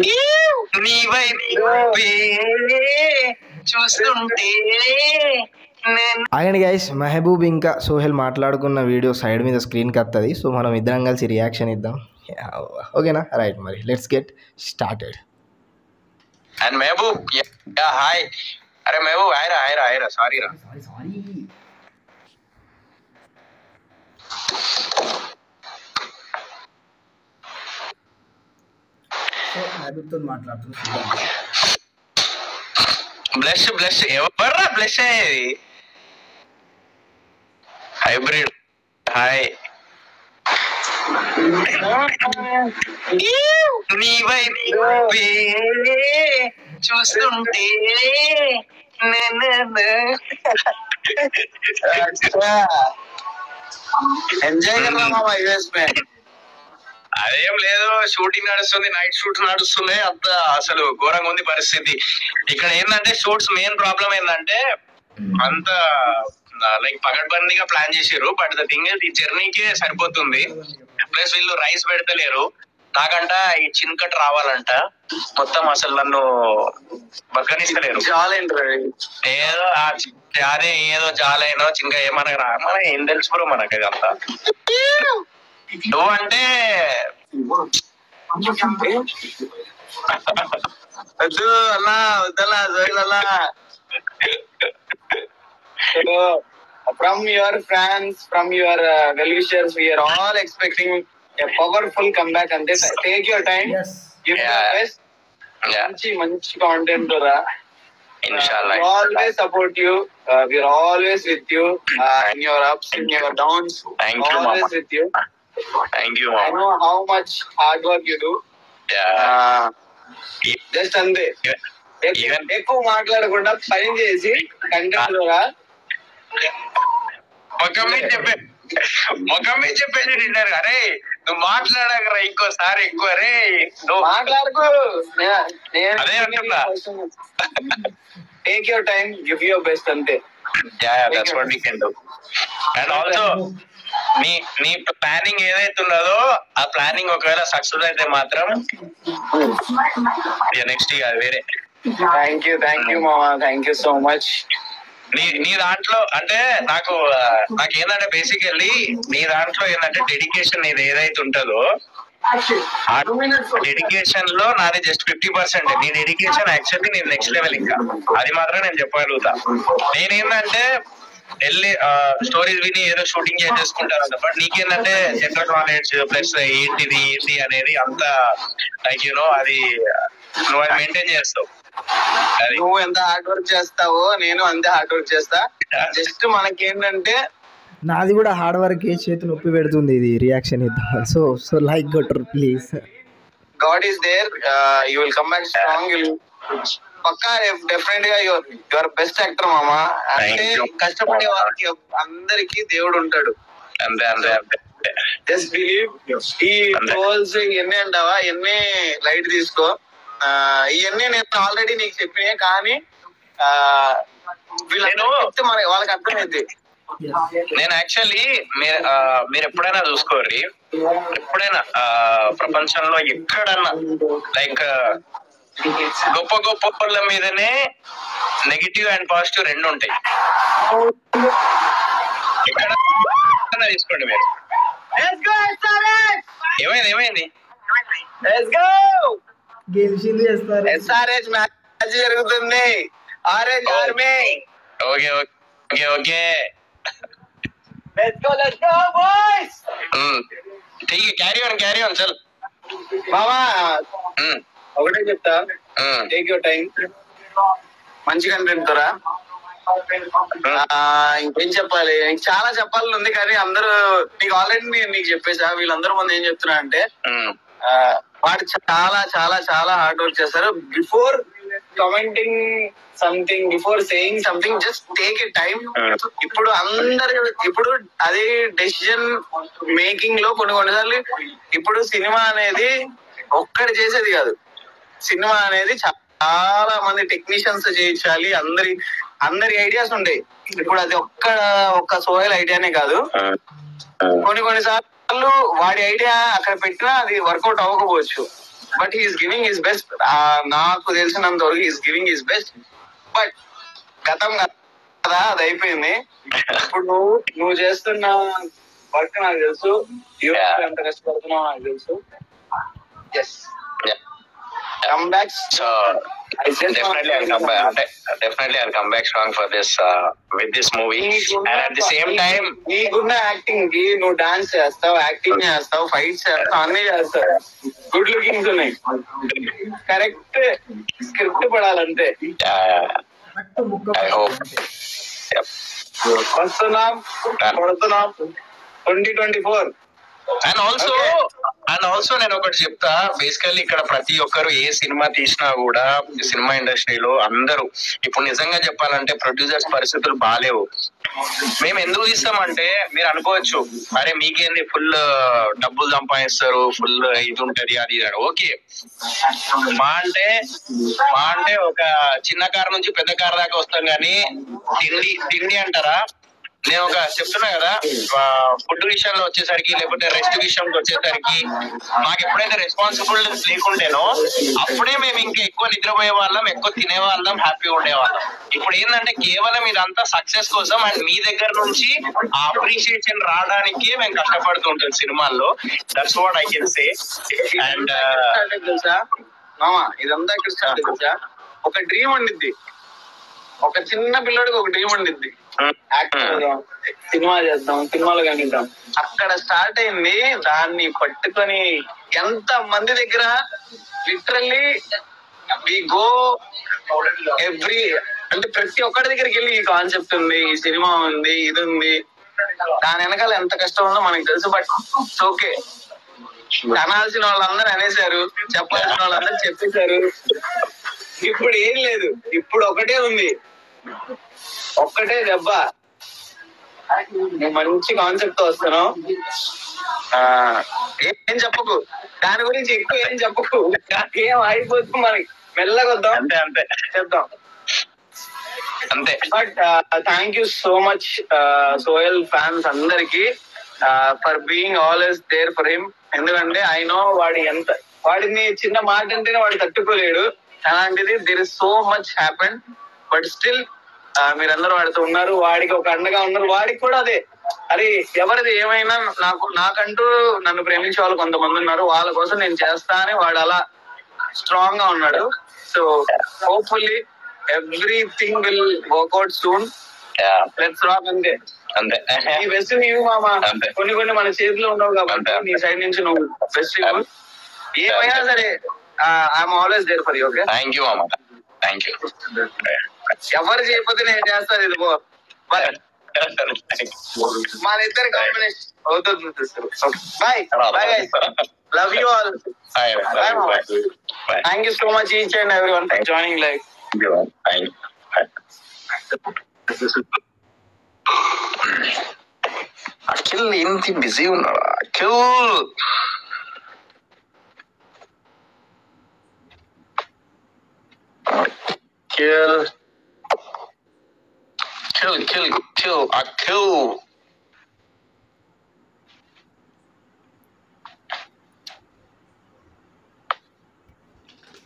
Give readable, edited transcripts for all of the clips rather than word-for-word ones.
నీ వైపు చూస్తుంటే ఆగండి గైస్, మెహబూబ్ ఇంకా సోహెల్ మాట్లాడుకున్న వీడియో సైడ్ మీద స్క్రీన్కి వస్తుంది. సో మనం ఇద్దరం కలిసి రియాక్షన్ ఇద్దాం. ఓకేనా? రైట్, మరి let's get started. And Mehboob, hi. అరే మెహబూబ్, హాయ్ రా సారీ రా. బ్లష్ ఎవర్రా బ్లష్ అయ్యేది? Hybrid hi. నీ వైపు చూస్తుంటే ఎంజాయ్ కదా. అదేం లేదు, షూటింగ్ నడుస్తుంది, నైట్ షూట్స్ నడుస్తున్నాయి, అంత అసలు ఘోరంగా ఉంది పరిస్థితి. ఇక్కడ ఏంటంటే షూట్స్ మెయిన్ ప్రాబ్లం ఏంటంటే అంత లైక్ పగడ్బందీగా ప్లాన్ చేసారు. బట్ ద థింగ్ ఈ జర్నీకే సరిపోతుంది. ప్లస్ వీళ్ళు రైస్ పెడతలేరు. నాకంట ఈ చిన్కట్ రావాలంట. మొత్తం అసలు నన్ను బక్కనిస్తలేరు. ఏదో అదే ఏదో జాలైనో ఇంకా ఏమనగా రా, మన ఏం తెలుసు బ్రో మనకి అంతా. నువ్వు అంటే వద్దు అన్నా, వద్దలా జోయిలలా. From your fans, from your well-wishers, we are all expecting a powerful comeback. And this, take your time. Yes. Give your best. Manchi content ra. Inshallah. We always support you. We are always with you in your ups, in your downs. Thank you, always Mama. with you. Thank you, I Mama. know how much hard work you do. Yeah. Just అంతే. Even ఎక్కువ మాట్లాడకుండా పని చేసి content రా. ముఖం మీద చెప్పేసి తింటారు. అరే నువ్వు మాట్లాడకరా ఇంకోసారి ఎక్కువ. రే నువ్వు మాట్లాడుకో. అదే అంటున్నా. Take your time, give your best అంతే. That's what we can do. And also నీ ప్లానింగ్ ఏదైతే ఉన్నదో ఆ ప్లానింగ్ ఒకవేళ సక్సెస్ అయితే మాత్రం నెక్స్ట్ ఇక వేరే. థ్యాంక్ యూ మామా, థ్యాంక్ యూ సో మచ్. నీ దాంట్లో అంటే నాకేంటంటే బేసికల్లీ నీ దాంట్లో ఏంటంటే డెడికేషన్ ఇది ఏదైతే ఉంటుందో ఆ డెడికేషన్ లో నాది జస్ట్ 50%. నీ డెడికేషన్ యాక్చువల్లీ నేను నెక్స్ట్ లెవెల్. ఇంకా అది మాత్రం నేను చెప్పగలుగుతా. నేనేంటంటే వెళ్ళి స్టోరీస్ విని ఏదో షూటింగ్ చేసుకుంటాను. బట్ నీకేంటంటే జనరల్ నాలెడ్జ్ ప్లస్ ఏంటి అనేది అంత లైక్ యూనో అది నువ్వు అది మెయింటైన్ చేస్తావు. నువ్వు ఎంత హార్డ్ వర్క్ చేస్తావో నేను అంతే హార్డ్ వర్క్ చేస్తా. జస్ట్ మనకేంటంటే నాది కూడా హార్డ్ వర్క్ చేతి నొప్పి పెడుతుంది. ఇది రియాక్షన్ ఇద్దాం. సో లైక్ కొట్టరు please. God is there, you will come back strong. పక్కా డెఫినెట్ గా యువర్ బెస్ట్ యాక్టర్ మామా. అంటే కష్టపడే వారికి అందరికి దేవుడు ఉంటాడు. Just believe. ఈ ట్రోల్స్ ఇవన్నీ అంటావా, ఇవన్నీ లైట్ తీసుకో. ఇవన్నీ నేను ఆల్రెడీ నీకు చెప్పినా, కానీ వీళ్ళందరూ చెప్తే మనకి వాళ్ళకి అర్థమైంది. నేను యాక్చువల్లీ మీరు ఎప్పుడైనా చూసుకోర్రి, ఎప్పుడైనా ప్రపంచంలో ఎక్కడన్నా లైక్ గొప్ప వాళ్ళ మీదనే నెగిటివ్ అండ్ పాజిటివ్ రెండు ఉంటాయి. ఎక్కడ తీసుకోండి మీరు. ఏమైంది? SRH మ్యాచ్ జరుగుతుంది. Orange army. Okay Let's go boys. ठीक है, carry on चल మామా. ఒకటే చెప్తా, టేక్ యువర్ టైం. మంచి కంటెంట్ తోరా. ఇంకేం చెప్పాలి, చాలా చెప్పాలని ఉంది కానీ అందరూ నీకు ఆల్రెడీ నేను నీకు చెప్పేసా. వీళ్ళందరూ ముందు ఏం చెప్తున్నా అంటే వాడు చాలా చాలా చాలా హార్డ్ వర్క్ చేస్తారు. Before commenting something, before saying something, just take a time. ఇప్పుడు అదే డెసిషన్ మేకింగ్ లో కొన్నిసార్లు ఇప్పుడు సినిమా అనేది ఒక్కటి చేసేది కాదు. సినిమా అనేది చాలా మంది టెక్నీషియన్స్ చేయించాలి. అందరి ఐడియాస్ ఉంటాయి. ఇప్పుడు అది ఒక్క సోహెల్ ఐడియానే కాదు. కొన్నిసార్లు వాడి ఐడియా అక్కడ పెట్టినా అది వర్కౌట్ అవ్వకపోవచ్చు. But he is giving his best. నాకు తెలిసినంత వరకు he is giving his best. But గతం కదా, అది అయిపోయింది. ఇప్పుడు నువ్వు చేస్తున్న వర్క్ నాకు తెలుసు, ఎంత కష్టపడుతున్నావు నాకు తెలుసు. Yes, come back. So definitely I'll come back strong for this with this movie. And at the same time, నీకున్న యాక్టింగ్ కి నువ్వు డాన్స్ చేస్తావు, యాక్టింగ్ చేస్తావు, ఫైట్స్ చేస్తావు, అన్ని చేస్తావు. గుడ్ లుకింగ్స్ ఉన్నాయి. కరెక్ట్ స్క్రిప్ట్ పడాలంటే. I hope. Yep. వస్తున్నాం, పడుతున్నాం 2024. అండ్ ఆల్సో నేను ఒకటి చెప్తా, బేసికల్లీ ఇక్కడ ప్రతి ఒక్కరు ఏ సినిమా తీసినా కూడా సినిమా ఇండస్ట్రీలో అందరూ ఇప్పుడు నిజంగా చెప్పాలంటే ప్రొడ్యూసర్స్ పరిస్థితులు బాగాలేవు. మేము ఎందుకు తీస్తామంటే మీరు అనుకోవచ్చు, అరే మీకేంది ఫుల్ డబ్బులు సంపాదిస్తారు, ఫుల్ ఇది ఉంటది అది ఇది. ఓకే, మా అంటే ఒక చిన్న కార్ నుంచి పెద్ద కార్ దాకా వస్తాం, కానీ తిండి అంటారా, నేను ఒక చెప్తున్నా కదా, ఫుడ్ విషయంలో వచ్చేసరికి లేకపోతే రెస్ట్ విషయంలో వచ్చేసరికి మాకు ఎప్పుడైతే రెస్పాన్సిబుల్ లేకుంటేనో అప్పుడే మేము ఇంకా ఎక్కువ నిద్రపోయే వాళ్ళం, ఎక్కువ తినేవాళ్ళం, హ్యాపీగా ఉండేవాళ్ళం. ఇప్పుడు ఏంటంటే కేవలం ఇదంతా సక్సెస్ కోసం అండ్ మీ దగ్గర నుంచి ఆ అప్రిషియేషన్ రావడానికి మేము కష్టపడుతుంటాం సినిమాల్లో. That's what I can say. And తెలుసా మామా, ఇదంతా ఇక్కడ స్టార్ట్ తెలుసా, ఒక డ్రీమ్ ఉండిద్ది, ఒక చిన్న పిల్లడికి ఒక డ్రీమ్ ఉండిద్ది, సినిమా చేద్దాం, సినిమాలు కనిద్దాం. అక్కడ స్టార్ట్ అయింది. దాన్ని పట్టుకొని ఎంత మంది దగ్గర లిటరల్లీ వి గో ఎవ్రీ, అంటే ప్రతి ఒక్కరి దగ్గరికి వెళ్ళి ఈ కాన్సెప్ట్ ఉంది, ఈ సినిమా ఉంది, ఇది ఉంది, దాని వెనకాల ఎంత కష్టం ఉందో మనకు తెలుసు. బట్ ఓకే, అనాల్సిన వాళ్ళందరూ అనేసారు, చెప్పాల్సిన వాళ్ళందరూ చెప్పేశారు. ఇప్పుడు ఏం లేదు, ఇప్పుడు ఒకటే ఉంది, ఒక్కటే దెబ్బ. మంచి కాన్సెప్ట్ తో వస్తాను. ఏం చెప్పకు, దాని గురించి ఎక్కువ ఏం చెప్పకు, ఏం అయిపోతుంది మనకి, మెల్లగా వద్దాం, అంతే చెప్దాం అంతే. But thank you so much Sohel fans అందరికి for being always there for him. ఎందుకంటే ఐ నో వాడిని చిన్న మాట అంటేనే వాడు తట్టుకోలేడు. అలాంటిది there is so much happen. But still మీరందరూ వాడితో ఉన్నారు, వాడికి ఒక అండగా ఉన్నారు. వాడికి కూడా అదే, అరే ఎవరిది ఏమైనా నాకంటూ నన్ను ప్రేమించే వాళ్ళు కొంతమంది ఉన్నారు, వాళ్ళ కోసం నేను చేస్తా అని వాడు అలా స్ట్రాంగ్ గా ఉన్నాడు. So hopefully everything will work out soon. Let's rock. అంతే ఈ బెస్ట్ నీవు మామ. కొన్ని మన చేతిలో ఉండవు కాబట్టి నీ సైడ్ నుంచి నువ్వు బెస్ట్ ఏమైనా సరే I'm always there for you. Okay, thank you మామ, థ్యాంక్ యూ. ఎవరు చేయకపోతే నేను చేస్తాను. ఇది మన ఇద్దరు కాంబినేషన్ అవుతుంది. Bye bye guys, love you all. Thank you so much each and everyone for joining live. Akhil ఏంటి బిజీ ఉన్నాడా? అఖిల్ Akhil.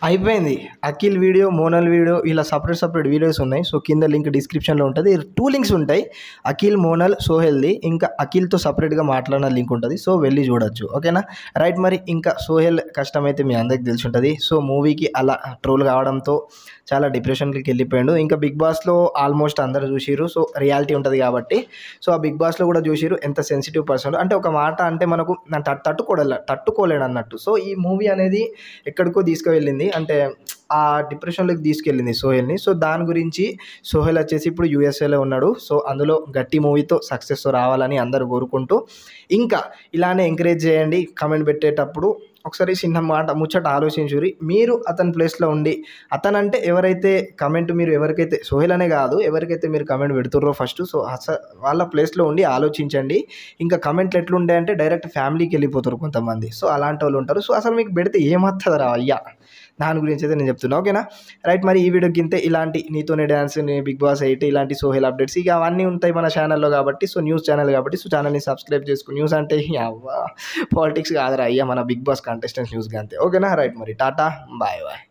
అయిపోయింది. అఖిల్ వీడియో, మోనల్ వీడియో, ఇలా సపరేట్ వీడియోస్ ఉన్నాయి. సో కింద లింక్ డిస్క్రిప్షన్లో ఉంటుంది. 2 లింక్స్ ఉంటాయి, అఖిల్, మోనల్, సోహెల్ది. ఇంకా అఖిల్తో సపరేట్గా మాట్లాడిన లింక్ ఉంటుంది. సో వెళ్ళి చూడొచ్చు. ఓకేనా, రైట్. మరి ఇంకా సోహెల్ కష్టమైతే మీ అందరికి తెలిసి ఉంటుంది. సో మూవీకి అలా ట్రోల్ కావడంతో చాలా డిప్రెషన్కి వెళ్ళిపోయాడు. ఇంకా బిగ్ బాస్లో ఆల్మోస్ట్ అందరూ చూసిరు. సో రియాలిటీ ఉంటుంది కాబట్టి, సో ఆ బిగ్ బాస్లో కూడా చూసిరు ఎంత సెన్సిటివ్ పర్సన్. అంటే ఒక మాట అంటే మనకు తట్టుకోలేడు అన్నట్టు. సో ఈ మూవీ అనేది ఎక్కడికో తీసుకువెళ్ళింది, అంటే ఆ డిప్రెషన్లోకి తీసుకెళ్ళింది సోహెల్ని. సో దాని గురించి సోహెల్ వచ్చేసి ఇప్పుడు యూఎస్ఏలో ఉన్నాడు. సో అందులో గట్టి మూవీతో సక్సెస్ రావాలని అందరూ కోరుకుంటూ, ఇంకా ఇలానే ఎంకరేజ్ చేయండి. కమెంట్ పెట్టేటప్పుడు ఒకసారి చిన్న మాట ముచ్చట ఆలోచించురి. మీరు అతని ప్లేస్లో ఉండి, అతనంటే ఎవరైతే కమెంట్ మీరు ఎవరికైతే సోహెల్ అనే కాదు ఎవరికైతే మీరు కమెంట్ పెడుతుర్రో ఫస్ట్, సో వాళ్ళ ప్లేస్లో ఉండి ఆలోచించండి. ఇంకా కమెంట్లు ఎట్లుండే అంటే డైరెక్ట్ ఫ్యామిలీకి వెళ్ళిపోతారు కొంతమంది. సో అలాంటి వాళ్ళు ఉంటారు. సో అసలు మీకు పెడితే ఏమవుతుంది రా అయ్యా, దాని గురించి అయితే నేను చెప్తున్నా. ఓకేనా రైట్. మరి ఈ వీడియోకి ఇంతే. ఇలాంటి నీతోనే డ్యాన్స్, బిగ్ బాస్ 8 ఇలాంటి సోహెల్ అప్డేట్స్ ఇక అవన్నీ ఉంటాయి మన ఛానల్లో కాబట్టి. సో న్యూస్ ఛానల్ కాబట్టి సో ఛానల్ని సబ్స్క్రైబ్ చేసుకో. న్యూస్ అంటే అవ్వ పాలిటిక్స్ కాదురా అయ్యా, మన బిగ్ బాస్ కంటెస్టెంట్స్ న్యూస్గా అంతే. ఓకేనా రైట్. మరి టాటా బాయ్ బాయ్.